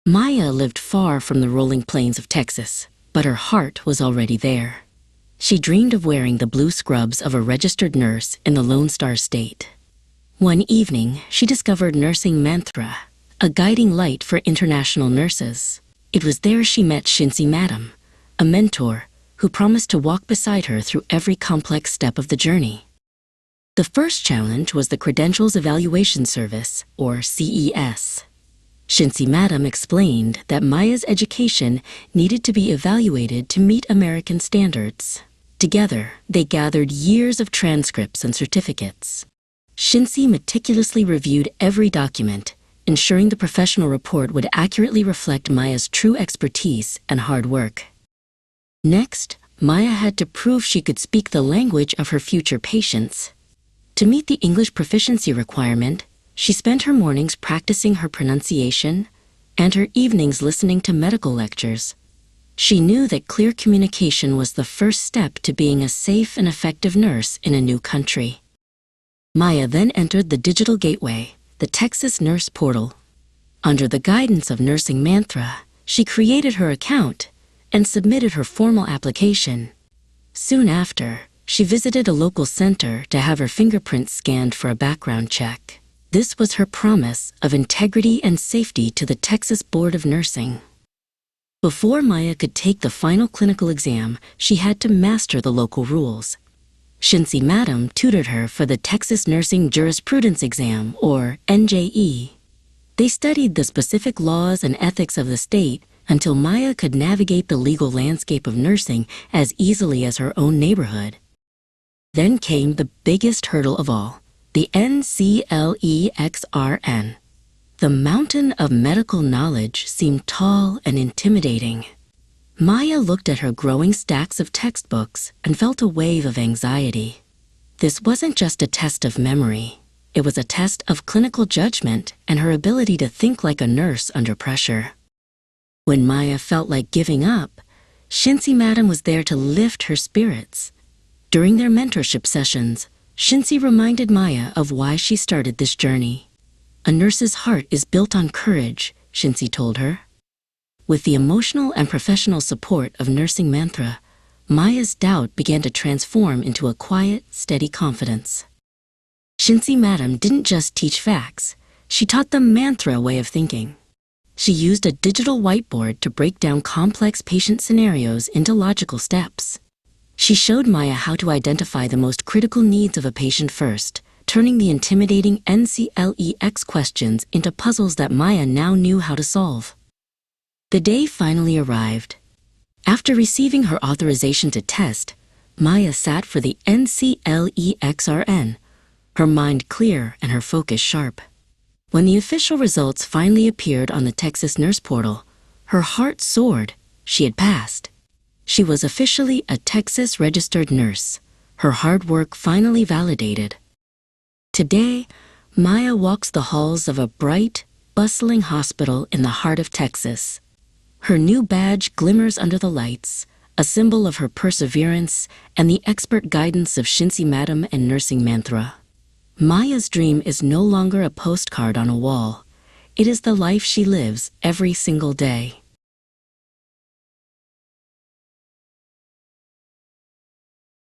Maya lived far from the rolling plains of Texas, but her heart was already there. She dreamed of wearing the blue scrubs of a registered nurse in the Lone Star State. One evening, she discovered Nursing Mantra, a guiding light for international nurses. It was there she met Shinsi Madam, a mentor who promised to walk beside her through every complex step of the journey. The first challenge was the Credentials Evaluation Service, or CES. Shinsi Madam explained that Maya's education needed to be evaluated to meet American standards. Together, they gathered years of transcripts and certificates. Shinsi meticulously reviewed every document, ensuring the professional report would accurately reflect Maya's true expertise and hard work. Next, Maya had to prove she could speak the language of her future patients. To meet the English proficiency requirement, she spent her mornings practicing her pronunciation and her evenings listening to medical lectures. She knew that clear communication was the first step to being a safe and effective nurse in a new country. Maya then entered the digital gateway, the Texas Nurse Portal. Under the guidance of Nursing Mantra, she created her account and submitted her formal application. Soon after, she visited a local center to have her fingerprints scanned for a background check. This was her promise of integrity and safety to the Texas Board of Nursing. Before Maya could take the final clinical exam, she had to master the local rules. Shinsi Madam tutored her for the Texas Nursing Jurisprudence Exam, or NJE. They studied the specific laws and ethics of the state until Maya could navigate the legal landscape of nursing as easily as her own neighborhood. Then came the biggest hurdle of all, the NCLEXRN. The mountain of medical knowledge seemed tall and intimidating. Maya looked at her growing stacks of textbooks and felt a wave of anxiety. This wasn't just a test of memory. It was a test of clinical judgment and her ability to think like a nurse under pressure. When Maya felt like giving up, Shinsi Madam was there to lift her spirits. During their mentorship sessions, Shinsi reminded Maya of why she started this journey. A nurse's heart is built on courage, Shinsi told her. With the emotional and professional support of Nursing Mantra, Maya's doubt began to transform into a quiet, steady confidence. Shinsi Madam didn't just teach facts, she taught the mantra way of thinking. She used a digital whiteboard to break down complex patient scenarios into logical steps. She showed Maya how to identify the most critical needs of a patient first, turning the intimidating NCLEX questions into puzzles that Maya now knew how to solve. The day finally arrived. After receiving her authorization to test, Maya sat for the NCLEXRN, her mind clear and her focus sharp. When the official results finally appeared on the Texas Nurse Portal, her heart soared. She had passed. She was officially a Texas registered nurse, her hard work finally validated. Today, Maya walks the halls of a bright, bustling hospital in the heart of Texas. Her new badge glimmers under the lights, a symbol of her perseverance and the expert guidance of Shinsi Madam and Nursing Mantra. Maya's dream is no longer a postcard on a wall. It is the life she lives every single day.